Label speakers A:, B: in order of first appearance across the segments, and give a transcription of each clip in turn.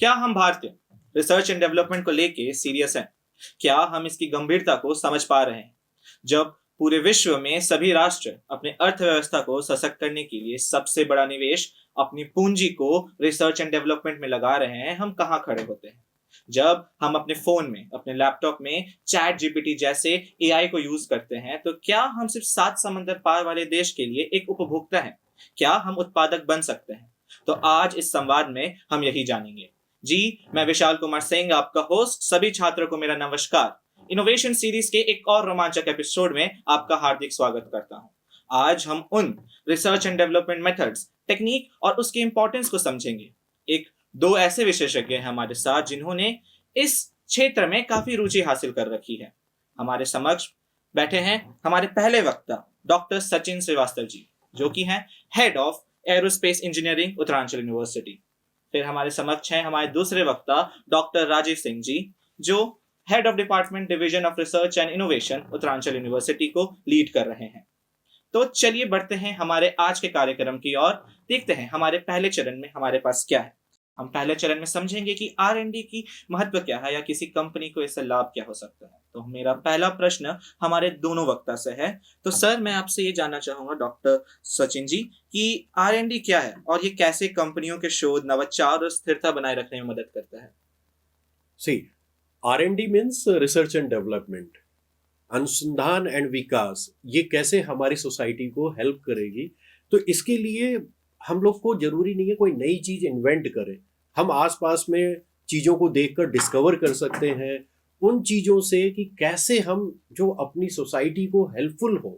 A: क्या हम भारतीय रिसर्च एंड डेवलपमेंट को लेके सीरियस हैं? क्या हम इसकी गंभीरता को समझ पा रहे हैं? जब पूरे विश्व में सभी राष्ट्र अपने अर्थव्यवस्था को सशक्त करने के लिए सबसे बड़ा निवेश अपनी पूंजी को रिसर्च एंड डेवलपमेंट में लगा रहे हैं, हम कहाँ खड़े होते हैं? जब हम अपने फोन में, अपने लैपटॉप में चैट जीपीटी जैसे एआई को यूज करते हैं, तो क्या हम सिर्फ 7 समंदर पार वाले देश के लिए एक उपभोक्ता हैं? क्या हम उत्पादक बन सकते हैं? तो आज इस संवाद में हम यही जानेंगे। जी, मैं विशाल कुमार सिंह, आपका होस्ट। सभी छात्रों को मेरा नमस्कार। इनोवेशन सीरीज के एक और रोमांचक एपिसोड में आपका हार्दिक स्वागत करता हूं। आज हम उन research and development methods, technique और उसके इंपॉर्टेंस को समझेंगे। एक दो ऐसे विशेषज्ञ हैं हमारे साथ जिन्होंने इस क्षेत्र में काफी रुचि हासिल कर रखी है। हमारे समक्ष बैठे हैं हमारे पहले वक्ता डॉक्टर सचिन श्रीवास्तव जी, जो कि हैं head of aerospace engineering Uttaranchal university. फिर हमारे समक्ष हैं हमारे दूसरे वक्ता डॉक्टर राजीव सिंह जी, जो head of department division of research and innovation Uttaranchal university को लीड कर रहे हैं। तो चलिए बढ़ते हैं हमारे आज के कार्यक्रम की ओर। देखते हैं हमारे पहले चरण में हमारे पास क्या है। हम पहले चरण में समझेंगे कि R&D की महत्व क्या है या किसी कंपनी को इससे लाभ क्या हो सकता है। तो मेरा पहला प्रश्न हमारे दोनों वक्ता से है। तो सर, मैं आपसे ये जानना चाहूंगा डॉक्टर सचिन जी कि R&D क्या है और ये कैसे कंपनियों के शोध, नवाचार और स्थिरता बनाए रखने में मदद करता है।
B: सी, R&D means research and development, अनुसंधान एंड विकास। ये कैसे हमारी सोसाइटी को हेल्प करेगी। तो इसके लिए हम लोग को जरूरी नहीं है कोई नई चीज इन्वेंट करें। हम आसपास में चीजों को देखकर डिस्कवर कर सकते हैं उन चीजों से कि कैसे हम जो अपनी सोसाइटी को हेल्पफुल हो,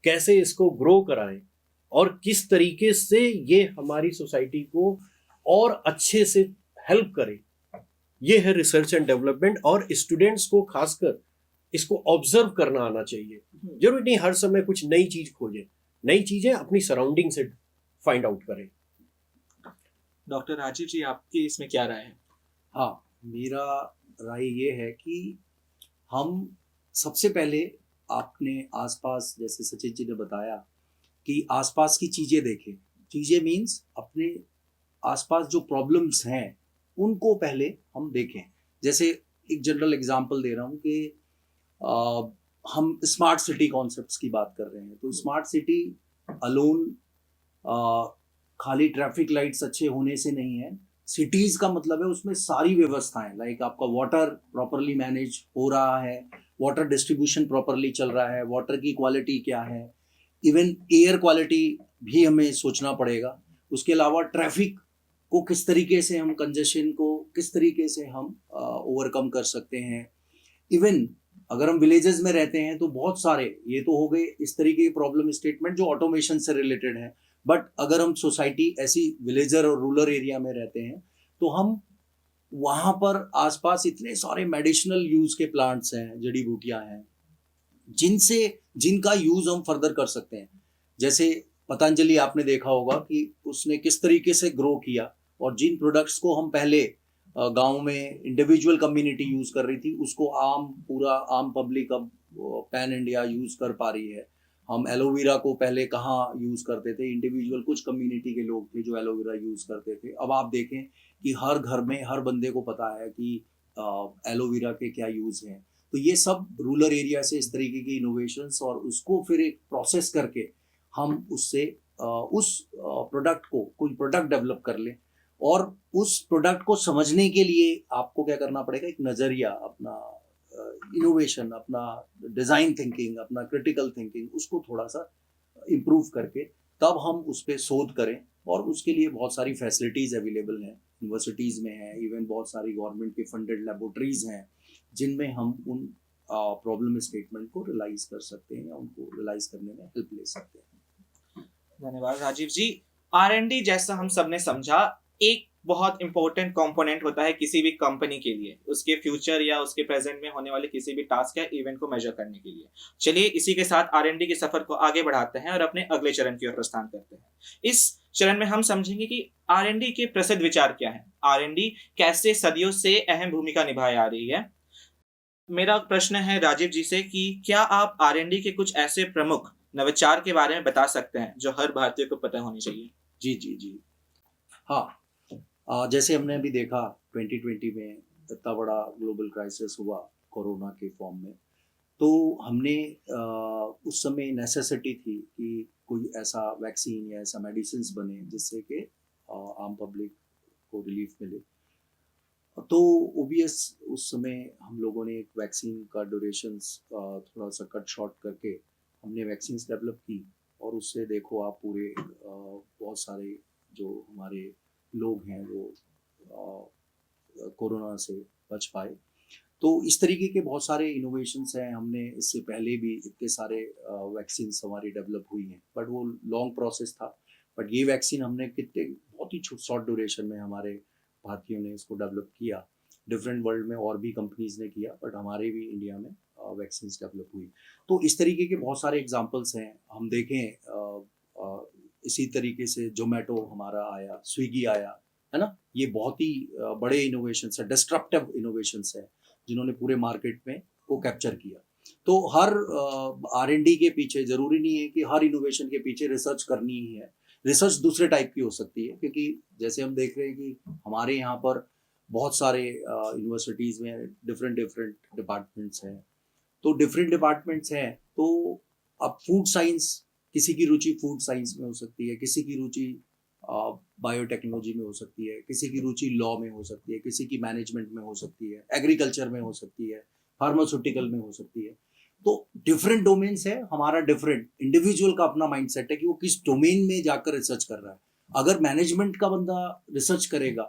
B: कैसे इसको ग्रो कराएं और किस तरीके से ये हमारी सोसाइटी को और अच्छे से हेल्प करे। ये है रिसर्च एंड डेवलपमेंट। और स्टूडेंट्स को खासकर इसको ऑब्जर्व करना आना चाहिए। जरूरी नहीं हर समय कुछ नई चीज खोजें, नई चीजें अपनी सराउंडिंग से फाइंड आउट करें।
A: डॉक्टर राजीव जी, आपकी इसमें क्या राय है?
C: हाँ, मेरा राय ये है कि हम सबसे पहले अपने आसपास, जैसे सचिन जी ने बताया, कि आसपास की चीज़ें देखें। चीज़ें मीन्स अपने आसपास जो प्रॉब्लम्स हैं उनको पहले हम देखें। जैसे एक जनरल एग्जांपल दे रहा हूँ कि हम स्मार्ट सिटी कॉन्सेप्ट्स की बात कर रहे हैं। तो स्मार्ट सिटी अलोन खाली ट्रैफिक लाइट्स अच्छे होने से नहीं है। सिटीज का मतलब है उसमें सारी व्यवस्थाएं, लाइक आपका वाटर प्रॉपरली मैनेज हो रहा है, वाटर डिस्ट्रीब्यूशन प्रॉपरली चल रहा है, वाटर की क्वालिटी क्या है, इवन एयर क्वालिटी भी हमें सोचना पड़ेगा। उसके अलावा ट्रैफिक को किस तरीके से हम, कंजेशन को किस तरीके से हम ओवरकम कर सकते हैं। इवन अगर हम विलेजेस में रहते हैं तो बहुत सारे, ये तो हो गए इस तरीके के प्रॉब्लम स्टेटमेंट जो ऑटोमेशन से रिलेटेड है। बट अगर हम सोसाइटी ऐसी विलेजर और रूरल एरिया में रहते हैं तो हम वहाँ पर आसपास इतने सारे मेडिसिनल यूज के प्लांट्स हैं, जड़ी बूटियाँ हैं, जिनका यूज हम फर्दर कर सकते हैं। जैसे पतंजलि आपने देखा होगा कि उसने किस तरीके से ग्रो किया, और जिन प्रोडक्ट्स को हम पहले गांव में इंडिविजुअल कम्युनिटी यूज कर रही थी, उसको पूरा आम पब्लिक अब पैन इंडिया यूज कर पा रही है। हम एलोवेरा को पहले कहाँ यूज करते थे, इंडिविजुअल कुछ कम्युनिटी के लोग थे जो एलोवेरा यूज करते थे। अब आप देखें कि हर घर में हर बंदे को पता है कि एलोवेरा के क्या यूज हैं। तो ये सब रूरल एरिया से इस तरीके की इनोवेशंस, और उसको फिर एक प्रोसेस करके हम उससे उस प्रोडक्ट को कोई प्रोडक्ट डेवलप कर लें। और उस प्रोडक्ट को समझने के लिए आपको क्या करना पड़ेगा, एक नज़रिया, अपना इनोवेशन, अपना डिज़ाइन थिंकिंग, अपना क्रिटिकल थिंकिंग, उसको थोड़ा सा इम्प्रूव करके तब हम उस पर शोध करें। और उसके लिए बहुत सारी फैसिलिटीज़ अवेलेबल हैं, यूनिवर्सिटीज़ में हैं, इवन बहुत सारी गवर्नमेंट की फंडेड लेबोरेटरीज़ हैं जिनमें हम उन प्रॉब्लम स्टेटमेंट को रियलाइज कर सकते हैं या उनको रियलाइज करने में हेल्प ले सकते हैं।
A: धन्यवाद राजीव जी। R&D जैसा हम सबने समझा, एक बहुत इंपॉर्टेंट कंपोनेंट होता है किसी भी कंपनी के लिए, उसके फ्यूचर या उसके प्रेजेंट में होने वाले किसी भी टास्क या इवेंट को मेजर करने के लिए। चलिए इसी के साथ R&D के सफर को आगे बढ़ाते हैं और अपने अगले चरण की ओर प्रस्थान करते हैं। इस चरण में हम समझेंगे कि R&D के प्रसिद्ध विचार क्या है, R&D कैसे सदियों से अहम भूमिका निभाई आ रही है। मेरा प्रश्न है राजीव जी से कि क्या आप R&D के कुछ ऐसे प्रमुख नवाचार के बारे में बता सकते हैं जो हर भारतीय को पता होनी चाहिए।
C: जी जी जी, हाँ। जैसे हमने अभी देखा 2020 में इतना बड़ा ग्लोबल क्राइसिस हुआ कोरोना के फॉर्म में, तो हमने उस समय नेसेसिटी थी कि कोई ऐसा वैक्सीन या ऐसा मेडिसिन बने जिससे कि आम पब्लिक को रिलीफ मिले। तो ओबियस उस समय हम लोगों ने एक वैक्सीन का ड्यूरेशंस थोड़ा सा कट शॉर्ट करके हमने वैक्सीन्स डेवलप की, और उससे देखो आप पूरे बहुत सारे जो हमारे लोग हैं वो कोरोना से बच पाए। तो इस तरीके के बहुत सारे इनोवेशंस हैं। हमने इससे पहले भी इतने सारे वैक्सीन्स हमारी डेवलप हुई हैं, बट वो लॉन्ग प्रोसेस था। बट ये वैक्सीन हमने कितने बहुत ही शॉर्ट ड्यूरेशन में हमारे भारतीयों ने इसको डेवलप किया। डिफरेंट वर्ल्ड में और भी कंपनीज ने किया, बट हमारे भी इंडिया में वैक्सीन डेवलप हुई। तो इस तरीके के बहुत सारे एग्जांपल्स हैं। हम देखें इसी तरीके से जोमेटो हमारा आया, स्विगी आया, है ना। ये बहुत ही बड़े इनोवेशंस है, डिस्ट्रप्टिव इनोवेशंस है, जिन्होंने पूरे मार्केट में को कैप्चर किया। तो हर R&D के पीछे ज़रूरी नहीं है कि हर इनोवेशन के पीछे रिसर्च करनी ही है। रिसर्च दूसरे टाइप की हो सकती है, क्योंकि जैसे हम देख रहे हैं कि हमारे यहाँ पर बहुत सारे यूनिवर्सिटीज़ में डिफरेंट डिपार्टमेंट्स हैं। तो डिफरेंट डिपार्टमेंट्स हैं, तो अब फूड साइंस, किसी की रुचि फूड साइंस में हो सकती है, किसी की रुचि बायोटेक्नोलॉजी में हो सकती है, किसी की रुचि लॉ में हो सकती है, किसी की मैनेजमेंट में हो सकती है, एग्रीकल्चर में हो सकती है, फार्मास्यूटिकल में हो सकती है। तो डिफरेंट डोमेन्स है। हमारा डिफरेंट इंडिविजुअल का अपना माइंडसेट है कि वो किस डोमेन में जाकर रिसर्च कर रहा है। अगर मैनेजमेंट का बंदा रिसर्च करेगा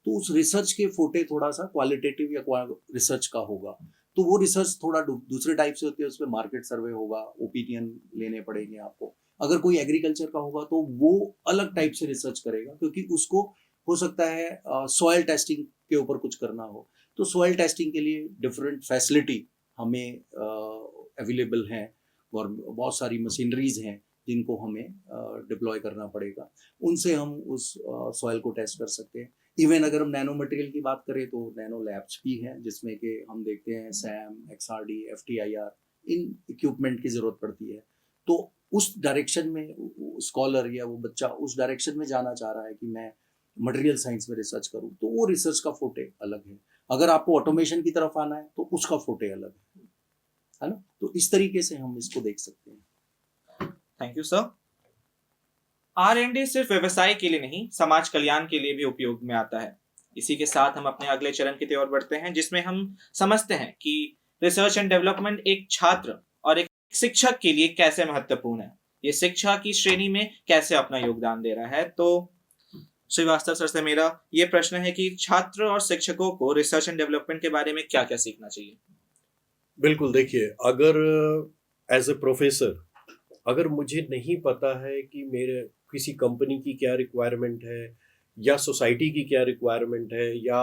C: तो उस रिसर्च के फोटे थोड़ा सा क्वालिटेटिव या रिसर्च का होगा, तो वो रिसर्च थोड़ा दूसरे टाइप से होती है। उसमें मार्केट सर्वे होगा, ओपिनियन लेने पड़ेंगे आपको। अगर कोई एग्रीकल्चर का होगा तो वो अलग टाइप से रिसर्च करेगा, क्योंकि उसको हो सकता है सॉइल टेस्टिंग के ऊपर कुछ करना हो। तो सॉइल टेस्टिंग के लिए डिफरेंट फैसिलिटी हमें अवेलेबल हैं, और बहुत सारी मशीनरीज हैं जिनको हमें डिप्लॉय करना पड़ेगा। उनसे हम उस सॉइल को टेस्ट कर सकते हैं। इवन अगर हम नैनो मटेरियल की बात करें तो नैनो लैब्स भी हैं, जिसमें कि हम देखते हैं SAM, XRD, FTIR, इन इक्विपमेंट की ज़रूरत पड़ती है। तो उस डायरेक्शन में स्कॉलर या वो बच्चा उस डायरेक्शन में जाना चाह रहा है कि मैं मटेरियल साइंस में रिसर्च करूं, तो वो रिसर्च का फोटे अलग है। अगर आपको ऑटोमेशन की तरफ आना है तो उसका फोटे अलग है ना। तो इस तरीके से हम इसको देख सकते हैं।
A: Thank you sir. R&D सिर्फ व्यवसाय के लिए नहीं, समाज कल्याण के लिए भी उपयोग में आता है। इसी के साथ हम अपने अगले चरण की ओर बढ़ते हैं, जिसमें हम समझते हैं कि रिसर्च एंड डेवलपमेंट एक छात्र और एक शिक्षक के लिए कैसे महत्वपूर्ण है। ये शिक्षा की श्रेणी में कैसे अपना योगदान दे रहा है। तो श्रीवास्तव सर से मेरा ये प्रश्न है कि छात्र और शिक्षकों को रिसर्च एंड डेवलपमेंट के बारे में क्या क्या सीखना चाहिए।
B: बिल्कुल, देखिए, अगर एज ए प्रोफेसर अगर मुझे नहीं पता है कि मेरे किसी कंपनी की क्या रिक्वायरमेंट है, या सोसाइटी की क्या रिक्वायरमेंट है, या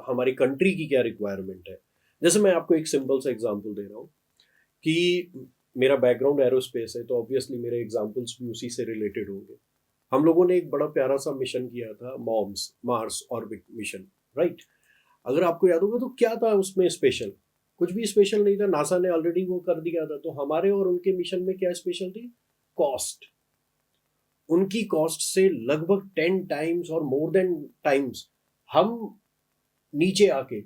B: हमारी कंट्री की क्या रिक्वायरमेंट है। जैसे मैं आपको एक सिंपल सा एग्जांपल दे रहा हूँ कि मेरा बैकग्राउंड एरोस्पेस है, तो ऑब्वियसली मेरे एग्जांपल्स भी उसी से रिलेटेड होंगे। हम लोगों ने एक बड़ा प्यारा सा मिशन किया था, MOM's Mars orbit mission, right. अगर आपको याद होगा तो क्या था उसमें स्पेशल? कुछ भी स्पेशल नहीं था, नासा ने ऑलरेडी वो कर दिया था। तो हमारे और उनके मिशन में क्या स्पेशल थी? कॉस्ट। उनकी कॉस्ट से लगभग 10 टाइम्स और मोर देन टाइम्स हम नीचे आके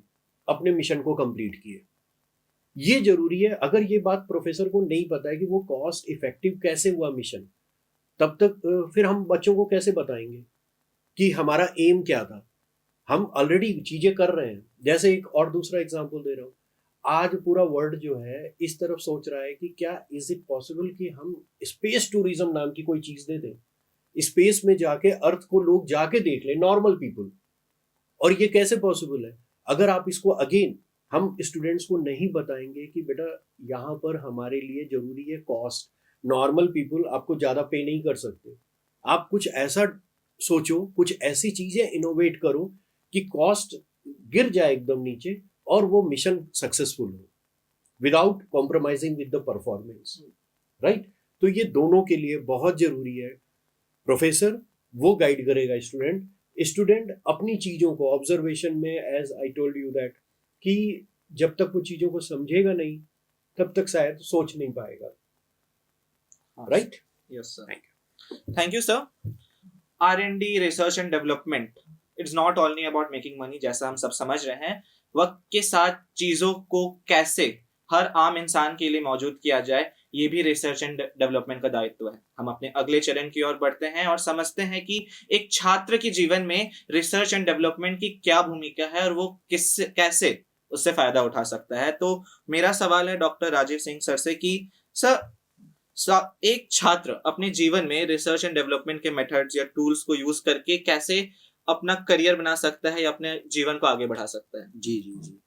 B: अपने मिशन को कंप्लीट किए। ये जरूरी है। अगर ये बात प्रोफेसर को नहीं पता है कि वो कॉस्ट इफेक्टिव कैसे हुआ मिशन, तब तक फिर हम बच्चों को कैसे बताएंगे कि हमारा एम क्या था। हम ऑलरेडी चीजें कर रहे हैं। जैसे एक और दूसरा एग्जांपल दे रहा हूँ, आज पूरा वर्ल्ड जो है इस तरफ सोच रहा है कि क्या इज इट पॉसिबल कि हम स्पेस टूरिज्म नाम की कोई चीज दे दें, स्पेस में जाके अर्थ को लोग जाके देख लें, नॉर्मल पीपल। और ये कैसे पॉसिबल है? अगर आप इसको अगेन हम स्टूडेंट्स को नहीं बताएंगे कि बेटा यहाँ पर हमारे लिए जरूरी है कॉस्ट, नॉर्मल पीपल आपको ज्यादा पे नहीं कर सकते। आप कुछ ऐसा सोचो, कुछ ऐसी चीजें इनोवेट करो कि कॉस्ट गिर जाए एकदम नीचे और वो मिशन सक्सेसफुल हो without compromising with the performance, right. तो ये दोनों के लिए बहुत जरूरी है। प्रोफेसर वो गाइड करेगा स्टूडेंट अपनी चीजों को ऑब्जर्वेशन में, as I told you that, कि जब तक वो चीजों को समझेगा नहीं तब तक शायद सोच नहीं पाएगा, right.
A: Yes sir, thank you sir. R&D research and development it's not only about making money, जैसा हम सब समझ रहे हैं। वक्त के साथ चीजों को कैसे हर आम इंसान के लिए मौजूद किया जाए, ये भी रिसर्च एंड डेवलपमेंट का दायित्व है। हम अपने अगले चरण की ओर बढ़ते हैं और समझते हैं कि एक छात्र के जीवन में रिसर्च एंड डेवलपमेंट की क्या भूमिका है और वो कैसे उससे फायदा उठा सकता है। तो मेरा सवाल है डॉक्टर राजीव सिंह सर से कि एक छात्र अपने जीवन में रिसर्च एंड डेवलपमेंट के मेथड्स या टूल्स को यूज करके कैसे अपना करियर बना सकता है या अपने जीवन को आगे बढ़ा सकता है।
C: जी जी जी।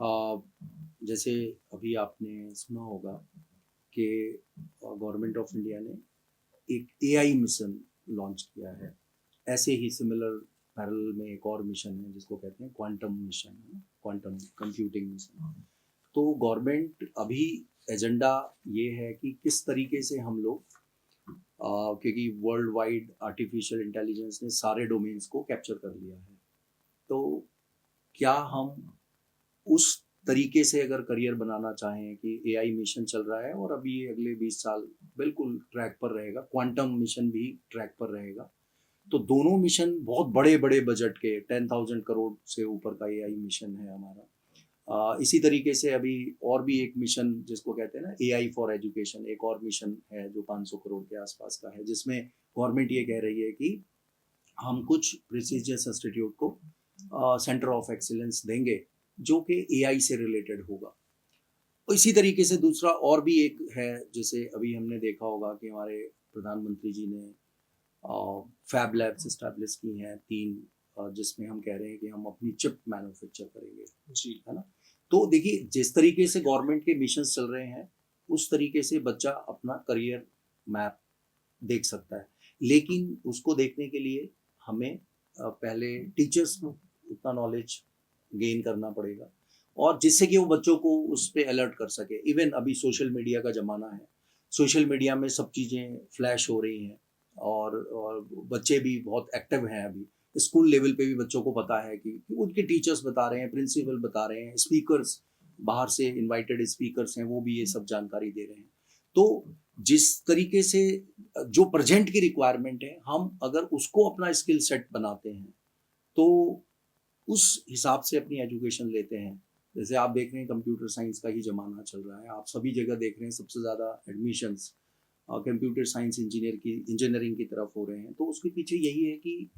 C: आ, जैसे अभी आपने सुना होगा कि गवर्नमेंट ऑफ इंडिया ने एक एआई मिशन लॉन्च किया है। ऐसे ही सिमिलर पैरेलल में एक और मिशन है जिसको कहते हैं quantum mission, quantum computing mission. तो गवर्नमेंट अभी एजेंडा ये है कि किस तरीके से हम लोग क्योंकि वर्ल्ड वाइड आर्टिफिशियल इंटेलिजेंस ने सारे डोमेन्स को कैप्चर कर लिया है, तो क्या हम उस तरीके से अगर करियर बनाना चाहें कि एआई मिशन चल रहा है और अभी ये अगले 20 साल बिल्कुल ट्रैक पर रहेगा, क्वांटम मिशन भी ट्रैक पर रहेगा, तो दोनों मिशन बहुत बड़े बड़े बजट के 10,000 करोड़ से ऊपर का एआई मिशन है हमारा। इसी तरीके से अभी और भी एक मिशन जिसको कहते हैं ना एआई फॉर एजुकेशन, एक और मिशन है जो 500 करोड़ के आसपास का है, जिसमें गवर्नमेंट ये कह रही है कि हम कुछ प्रेस्टिजियस इंस्टीट्यूट को सेंटर ऑफ एक्सीलेंस देंगे जो कि एआई से रिलेटेड होगा। इसी तरीके से दूसरा और भी एक है, जैसे अभी हमने देखा होगा कि हमारे प्रधानमंत्री जी ने फैब लैब्स इस्टेब्लिश की हैं 3, जिसमें हम कह रहे हैं कि हम अपनी चिप मैन्युफैक्चर करेंगे
A: जी,
C: है ना। तो देखिए जिस तरीके से गवर्नमेंट के मिशन चल रहे हैं उस तरीके से बच्चा अपना करियर मैप देख सकता है, लेकिन उसको देखने के लिए हमें पहले टीचर्स को उतना नॉलेज गेन करना पड़ेगा और जिससे कि वो बच्चों को उस पर अलर्ट कर सके। इवन अभी सोशल मीडिया का ज़माना है, सोशल मीडिया में सब चीज़ें फ्लैश हो रही हैं और बच्चे भी बहुत एक्टिव हैं। अभी स्कूल लेवल पे भी बच्चों को पता है कि उनके टीचर्स बता रहे हैं, प्रिंसिपल बता रहे हैं, स्पीकर्स बाहर से इनवाइटेड स्पीकर्स हैं वो भी ये सब जानकारी दे रहे हैं। तो जिस तरीके से जो प्रेजेंट की रिक्वायरमेंट है, हम अगर उसको अपना स्किल सेट बनाते हैं तो उस हिसाब से अपनी एजुकेशन लेते हैं। जैसे आप देख रहे हैं कंप्यूटर साइंस का ही ज़माना चल रहा है, आप सभी जगह देख रहे हैं सबसे ज़्यादा एडमिशन्स कंप्यूटर साइंस इंजीनियरिंग की तरफ हो रहे हैं। तो उसके पीछे यही है कि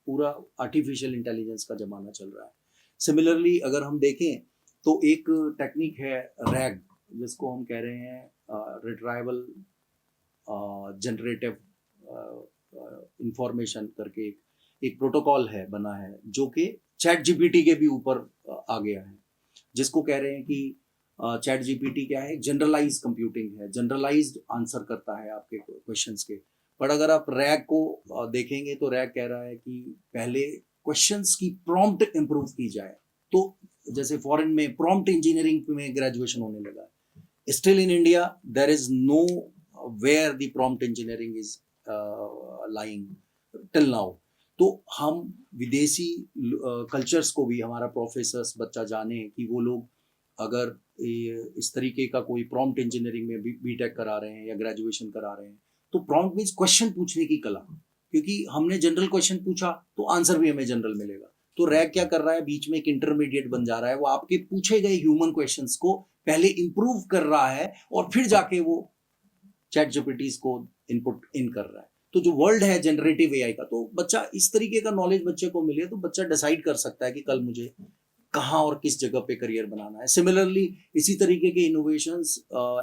C: पूरा आर्टिफिशियल इंटेलिजेंस का ज़माना चल रहा है। सिमिलरली अगर हम देखें तो एक टेक्निक है रैग, जिसको हम कह रहे हैं रिट्राइवल जनरेटिव इंफॉर्मेशन करके एक प्रोटोकॉल है बना है जो कि चैट जीपीटी के भी ऊपर आ गया है, जिसको कह रहे हैं कि चैट जीपीटी क्या है, जनरलाइज कंप्यूटिंग है, जनरलाइज्ड आंसर करता है आपके क्वेश्चंस के। पर अगर आप रैग को देखेंगे तो रैग कह रहा है कि पहले क्वेश्चंस की प्रॉम्प्ट इंप्रूव की जाए। तो जैसे फॉरेन में प्रॉम्प्ट इंजीनियरिंग में ग्रेजुएशन होने लगा है, still in India there is nowhere the prompt engineering is lying till now. तो हम विदेशी कल्चर्स को भी हमारा प्रोफेसर्स बच्चा जाने कि वो लोग अगर इस तरीके का कोई प्रॉम्प्ट इंजीनियरिंग में बीटेक करा रहे हैं या ग्रेजुएशन करा रहे हैं, तो प्रॉम्प्ट मीन्स क्वेश्चन पूछने की कला, क्योंकि हमने जनरल क्वेश्चन पूछा तो आंसर भी हमें जनरल मिलेगा। तो रैग क्या कर रहा है, बीच में एक इंटरमीडिएट बन जा रहा है, वो आपके पूछे गए ह्यूमन क्वेश्चंस को पहले इंप्रूव कर रहा है और फिर जाके वो चैट जीपीटीज को इनपुट इन कर रहा है। तो जो वर्ल्ड है जनरेटिव एआई का, तो बच्चा इस तरीके का नॉलेज बच्चे को मिले तो बच्चा डिसाइड कर सकता है कि कल मुझे कहाँ और किस जगह पे करियर बनाना है। सिमिलरली इसी तरीके के इनोवेशंस,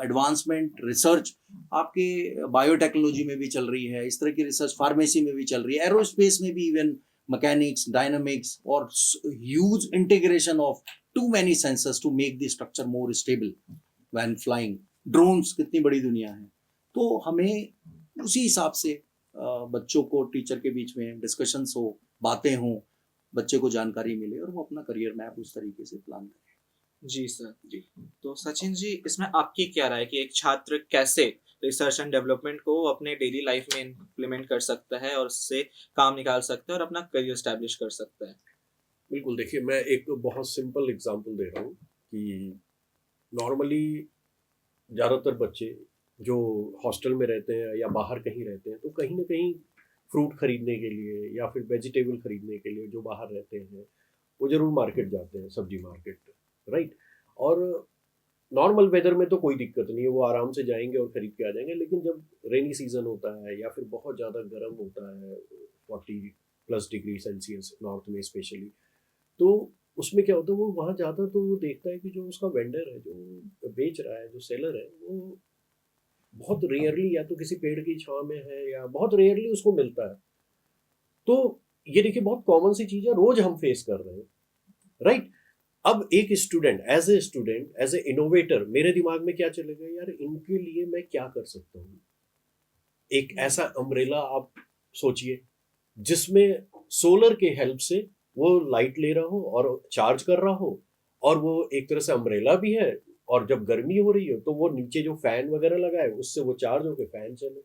C: एडवांसमेंट, रिसर्च आपके बायोटेक्नोलॉजी में भी चल रही है, इस तरह की रिसर्च फार्मेसी में भी चल रही है, एरोस्पेस में भी इवन मैकेनिक्स, डायनामिक्स और huge integration of too many sensors to make the structure more stable when flying. Drones कितनी बड़ी दुनिया है। तो हमें उसी हिसाब से बच्चों को टीचर के बीच में डिस्कशंस हो, बातें हों, बच्चे को जानकारी मिले और वो अपना करियर मैप उस तरीके से प्लान करे।
A: जी सर। जी, तो सचिन जी, इसमें आपकी क्या राय कि एक छात्र कैसे रिसर्च एंड डेवलपमेंट को अपने डेली लाइफ में इम्प्लीमेंट कर सकता है और उससे काम निकाल सकता है और अपना करियर स्टैब्लिश कर सकता है?
B: बिल्कुल, देखिए मैं एक बहुत सिंपल एग्जांपल दे रहा हूँ कि नॉर्मली ज़्यादातर बच्चे जो हॉस्टल में रहते हैं या बाहर कहीं रहते हैं, तो कहीं ना कहीं फ्रूट खरीदने के लिए या फिर वेजिटेबल खरीदने के लिए जो बाहर रहते हैं वो जरूर मार्केट जाते हैं, सब्जी मार्केट, राइट। और नॉर्मल वेदर में तो कोई दिक्कत नहीं है, वो आराम से जाएंगे और खरीद के आ जाएंगे। लेकिन जब रेनी सीजन होता है या फिर बहुत ज़्यादा गर्म होता है 40+ डिग्री सेल्सियस नॉर्थ में स्पेशली, तो उसमें क्या होता है, वो वहाँ जाता है तो वो देखता है कि जो उसका वेंडर है, जो बेच रहा है, जो सेलर है, वो बहुत रेयरली या तो किसी पेड़ की छांव में है या बहुत रेयरली उसको मिलता है। तो ये देखिए बहुत कॉमन सी चीज़ है, रोज हम फेस कर रहे हैं, राइट। अब एक स्टूडेंट एज ए इनोवेटर मेरे दिमाग में क्या चलेगा, यार इनके लिए मैं क्या कर सकता हूँ। एक ऐसा अम्ब्रेला आप सोचिए जिसमें सोलर के हेल्प से वो लाइट ले रहा हो और चार्ज कर रहा हो, और वो एक तरह से अम्ब्रेला भी है, और जब गर्मी हो रही हो तो वो नीचे जो फैन वगैरह लगा है उससे वो चार्ज होकर फैन चले।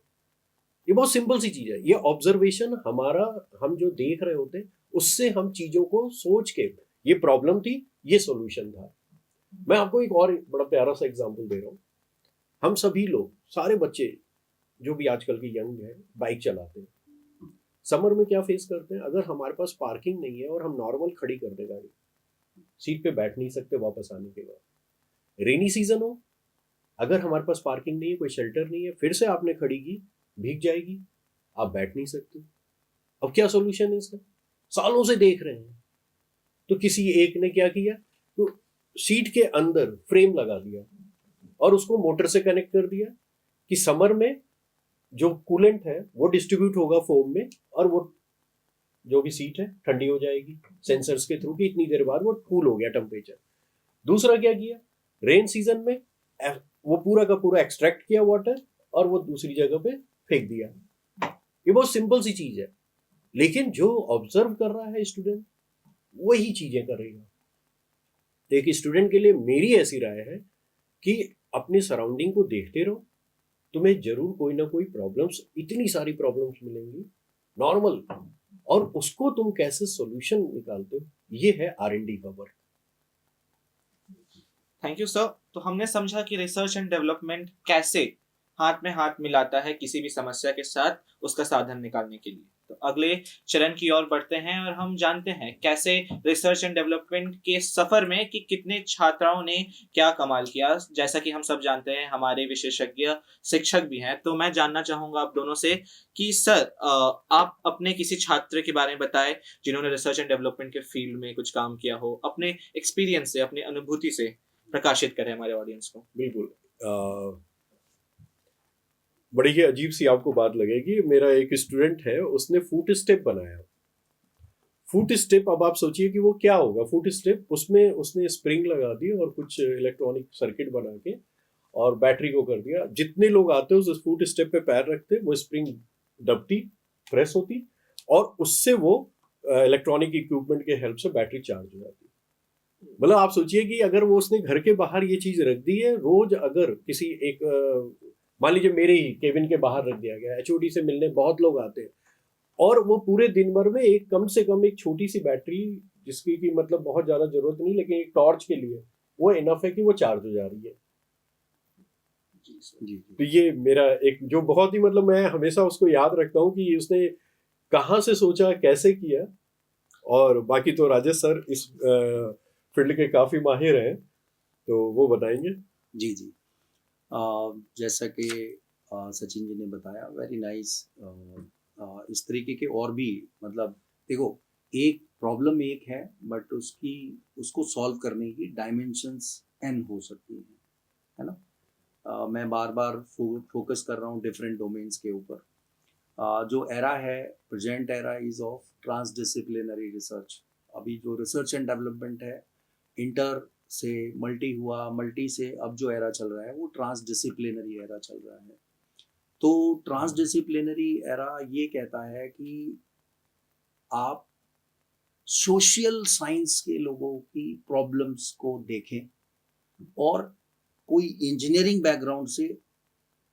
B: ये बहुत सिंपल सी चीज है, ये ऑब्जर्वेशन हमारा, हम जो देख रहे होते हैं उससे हम चीजों को सोच के, ये प्रॉब्लम थी, ये सॉल्यूशन था। मैं आपको एक और बड़ा प्यारा सा एग्जांपल दे रहा हूँ। हम सभी लोग, सारे बच्चे जो भी आजकल के यंग है, बाइक चलाते हैं। समर में क्या फेस करते हैं, अगर हमारे पास पार्किंग नहीं है और हम नॉर्मल खड़ी कर दे गाड़ी, सीट पे बैठ नहीं सकते वापस आने के बाद। रेनी सीजन हो, अगर हमारे पास पार्किंग नहीं है, कोई शेल्टर नहीं है, फिर से आपने खड़ी की, भीग जाएगी, आप बैठ नहीं सकते। अब क्या सॉल्यूशन है इसका, सालों से देख रहे हैं। तो किसी एक ने क्या किया, तो सीट के अंदर फ्रेम लगा दिया और उसको मोटर से कनेक्ट कर दिया कि समर में जो कूलेंट है वो डिस्ट्रीब्यूट होगा फोम में, और वो जो भी सीट है ठंडी हो जाएगी सेंसर्स के थ्रू कि इतनी देर बाद वो कूल हो गया टेम्परेचर। दूसरा क्या किया, रेन सीजन में वो पूरा का पूरा एक्सट्रैक्ट किया वाटर और वो दूसरी जगह पे फेंक दिया। ये बहुत सिंपल सी चीज है, लेकिन जो ऑब्जर्व कर रहा है स्टूडेंट वही चीजें करेगा। तो एक स्टूडेंट के लिए मेरी ऐसी राय है कि अपने सराउंडिंग को देखते रहो, तुम्हें जरूर कोई ना कोई प्रॉब्लम्स, इतनी सारी प्रॉब्लम्स मिलेंगी नॉर्मल, और उसको तुम कैसे सॉल्यूशन निकालते हो, ये है R&D का वर्क।
A: Thank you sir. तो हमने समझा कि रिसर्च एंड डेवलपमेंट कैसे हाथ में हाथ मिलाता है किसी भी समस्या के साथ उसका साधन निकालने के लिए। तो अगले चरण की ओर बढ़ते हैं और हम जानते हैं कैसे रिसर्च एंड डेवलपमेंट के सफर में कि कितने छात्राओं ने क्या कमाल किया। जैसा कि हम सब जानते हैं हमारे विशेषज्ञ शिक्षक भी हैं, तो मैं जानना चाहूंगा आप दोनों से कि सर आप अपने किसी छात्र के बारे में बताएं जिन्होंने रिसर्च एंड डेवलपमेंट के फील्ड में कुछ काम किया हो, अपने एक्सपीरियंस से, अपनी अनुभूति से प्रकाशित करें हमारे ऑडियंस को।
B: बिल्कुल। बड़ी ही अजीब सी आपको बात लगेगी, मेरा एक स्टूडेंट है, उसने फुट स्टेप बनाया। फुट स्टेप, अब आप सोचिए कि वो क्या होगा फुट स्टेप। उसमें उसने स्प्रिंग लगा दी और कुछ इलेक्ट्रॉनिक सर्किट बना के और बैटरी को कर दिया। जितने लोग आते उस फुट स्टेप पे पैर रखते, वो स्प्रिंग दबती, प्रेस होती, और उससे वो इलेक्ट्रॉनिक इक्विपमेंट के हेल्प से बैटरी चार्ज हो जाती। मतलब आप सोचिए कि अगर वो उसने घर के बाहर ये चीज रख दी है, रोज अगर किसी एक मान लीजिए मेरे ही केबिन के बाहर रख दिया गया, HOD से मिलने बहुत लोग आते हैं, और वो पूरे दिन भर में एक कम से कम एक छोटी सी बैटरी, जिसकी की मतलब बहुत ज्यादा जरूरत नहीं, लेकिन एक टॉर्च के लिए वो इनफ है कि वो चार्ज हो जा रही है।
C: जी
B: तो ये मेरा एक जो बहुत ही मतलब मैं हमेशा उसको याद रखता हूँ कि उसने कहाँ से सोचा, कैसे किया। और बाकी तो राजेश सर इस फील्ड के काफी माहिर हैं, तो वो बताएंगे।
C: जी जी। जैसा कि सचिन जी ने बताया, वेरी नाइस। इस तरीके के और भी, मतलब देखो, एक प्रॉब्लम एक है बट उसको सॉल्व करने की डायमेंशंस n हो सकती हैं, है ना। मैं बार बार फोकस कर रहा हूँ डिफरेंट डोमेन्स के ऊपर। जो एरा है, present era is of transdisciplinary research. अभी जो रिसर्च एंड डेवलपमेंट है, इंटर से मल्टी हुआ, मल्टी से अब जो एरा चल रहा है वो ट्रांसडिसिप्लिनरी एरा चल रहा है। तो ट्रांसडिसिप्लिनरी एरा ये कहता है कि आप सोशल साइंस के लोगों की प्रॉब्लम्स को देखें और कोई इंजीनियरिंग बैकग्राउंड से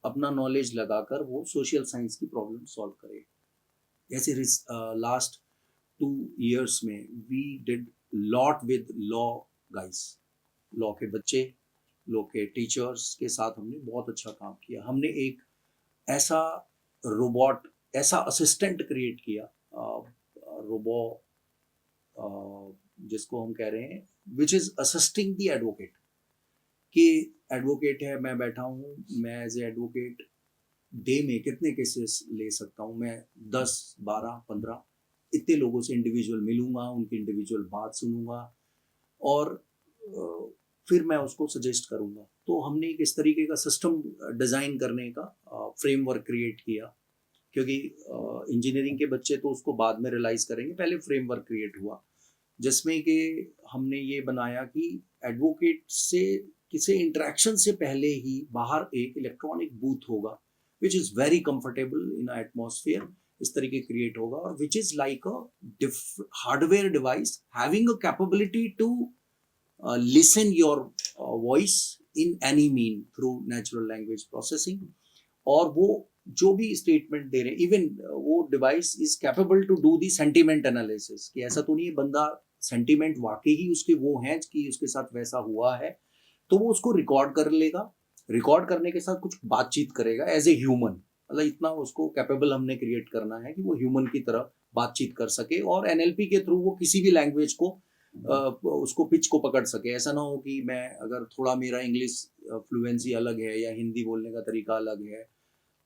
C: अपना नॉलेज लगाकर वो सोशल साइंस की प्रॉब्लम सॉल्व करे। जैसे लास्ट 2 years में we did lot with law guys, law के बच्चे, लॉ के टीचर्स के साथ हमने बहुत अच्छा काम किया। हमने एक ऐसा रोबोट ऐसा असिस्टेंट क्रिएट किया, रोबो, जिसको हम कह रहे हैं which is assisting the advocate, कि एडवोकेट है, मैं बैठा हूँ, मैं एज ए एडवोकेट डे में कितने केसेस ले सकता हूँ, मैं 10, 12, 15 इतने लोगों से इंडिविजुअल मिलूंगा, उनकी इंडिविजुअल बात सुनूंगा और फिर मैं उसको सजेस्ट करूंगा। तो हमने एक इस तरीके का सिस्टम डिज़ाइन करने का फ्रेमवर्क क्रिएट किया, क्योंकि इंजीनियरिंग के बच्चे तो उसको बाद में रियलाइज़ करेंगे, पहले फ्रेमवर्क क्रिएट हुआ जिसमें कि हमने ये बनाया कि एडवोकेट से किसी इंटरेक्शन से पहले ही बाहर एक इलेक्ट्रॉनिक बूथ होगा which is very comfortable in atmosphere, इस तरीके क्रिएट होगा, और which is like a hardware device having a capability to listen your voice in any mean through natural language processing, और वो जो भी स्टेटमेंट दे रहे हैं, इवन वो device is capable to do the sentiment analysis, कि ऐसा तो नहीं है बंदा सेंटिमेंट वाकई ही उसके वो हैं कि उसके साथ वैसा हुआ है, तो वो उसको रिकॉर्ड कर लेगा, रिकॉर्ड करने के साथ कुछ बातचीत करेगा एज ए ह्यूमन, मतलब इतना उसको कैपेबल हमने क्रिएट करना है कि वो ह्यूमन की तरह बातचीत कर सके, और एनएलपी के थ्रू वो किसी भी लैंग्वेज को उसको पिच को पकड़ सके। ऐसा ना हो कि मैं अगर थोड़ा मेरा इंग्लिश फ्लुएंसी अलग है या हिंदी बोलने का तरीका अलग है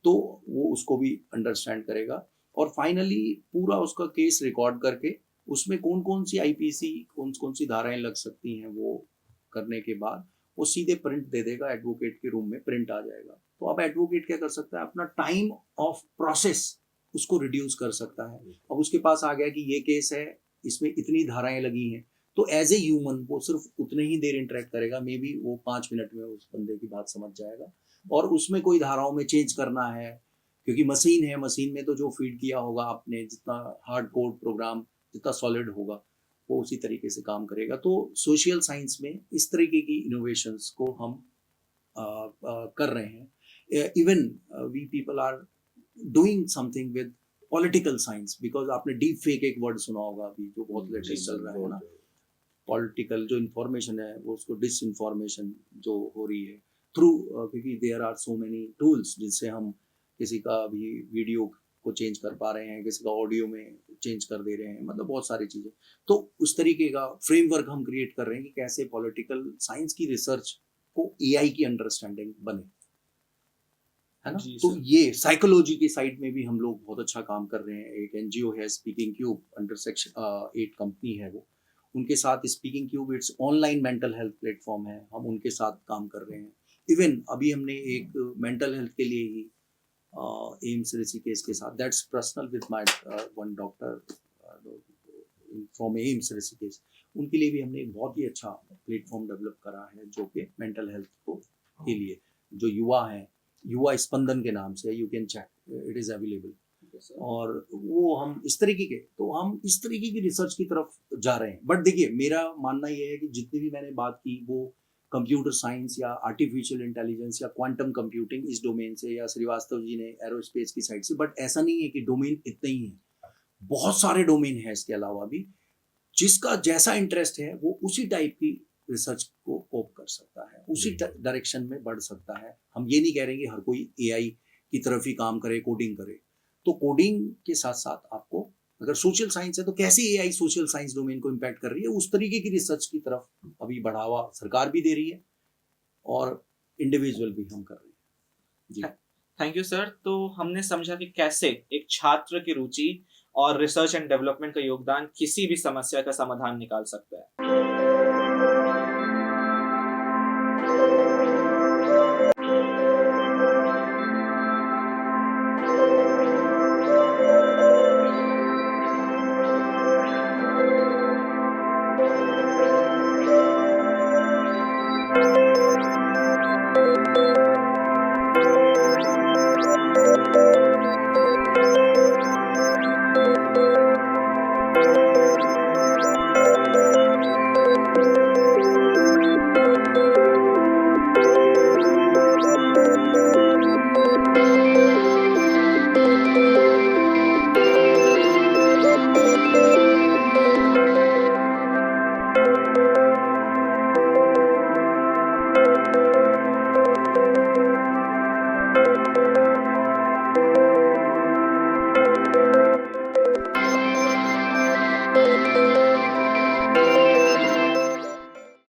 C: तो वो उसको भी अंडरस्टैंड करेगा, और फाइनली पूरा उसका केस रिकॉर्ड करके उसमें कौन कौन सी आईपीसी, कौन कौन सी धाराएं लग सकती हैं, वो करने के बाद वो सीधे प्रिंट दे देगा, एडवोकेट के रूम में प्रिंट आ जाएगा। तो अब एडवोकेट क्या कर सकता है, अपना टाइम ऑफ प्रोसेस उसको रिड्यूस कर सकता है। अब उसके पास आ गया कि ये केस है, इसमें इतनी धाराएं लगी हैं, तो एज ए ह्यूमन वो सिर्फ उतने ही देर इंटरेक्ट करेगा, मे बी वो 5 मिनट में उस बंदे की बात समझ जाएगा, और उसमें कोई धाराओं में चेंज करना है, क्योंकि मशीन है, मशीन में तो जो फीड किया होगा आपने, जितना हार्ड कोड प्रोग्राम जितना सॉलिड होगा वो उसी तरीके से काम करेगा। तो सोशल साइंस में इस तरीके की इनोवेशंस को हम कर रहे हैं। Even we people are doing something with political science, because आपने डीप फेक एक वर्ड सुना होगा अभी जो बहुत लेटेस्ट चल रहा है ना, पॉलिटिकल जो इन्फॉर्मेशन है वो उसको डिसइंफॉर्मेशन जो हो रही है थ्रू, क्योंकि there are so many tools जिनसे हम किसी का भी वीडियो को चेंज कर पा रहे हैं, किसी का ऑडियो में चेंज कर दे रहे हैं, मतलब बहुत सारी चीज़ें। तो उस तरीके का फ्रेमवर्क हम क्रिएट कर रहे हैं कि कैसे पॉलिटिकल साइंस की रिसर्च को एआई की अंडरस्टैंडिंग बने, है ना। तो ये साइकोलॉजी की साइड में भी हम लोग बहुत अच्छा काम कर रहे हैं। एक एनजीओ है speaking cube, under section 8 company है वो, उनके साथ speaking cube it's online mental health platform है, हम उनके साथ काम कर रहे हैं। इवन अभी हमने एक मेंटल हेल्थ के लिए ही एम्स ऋषिकेश के साथ, that's personal with my one doctor from AIIMS Rishikesh, उनके लिए भी हमने एक बहुत ही अच्छा प्लेटफॉर्म डेवलप करा है जो कि मेंटल हेल्थ को के लिए, जो युवा हैं, युवा स्पंदन के नाम से, you can check, it is available. और वो हम इस तरीके के, तो हम इस तरीके की रिसर्च की तरफ जा रहे हैं। बट देखिए मेरा मानना ये है कि जितनी भी मैंने बात की वो कंप्यूटर साइंस या आर्टिफिशियल इंटेलिजेंस या क्वांटम कंप्यूटिंग इस डोमेन से, या श्रीवास्तव जी ने एरोस्पेस की साइड से, बट ऐसा नहीं है कि डोमेन इतने ही है, बहुत सारे डोमेन है इसके अलावा भी। जिसका जैसा इंटरेस्ट है वो उसी टाइप की रिसर्च को कोप कर सकता है, उसी डायरेक्शन में बढ़ सकता है। हम ये नहीं कह रहे कि हर कोई एआई की तरफ ही काम करे, कोडिंग करे। तो कोडिंग के साथ साथ आपको अगर सोशल साइंस है तो कैसे एआई सोशल साइंस डोमेन को इम्पैक्ट कर रही है, उस तरीके की रिसर्च की तरफ अभी बढ़ावा सरकार भी दे रही है और इंडिविजुअल भी हम कर रहे हैं। जी
A: थैंक यू सर। तो हमने समझा कि कैसे एक छात्र की रुचि और रिसर्च एंड डेवलपमेंट का योगदान किसी भी समस्या का समाधान निकाल सकता है।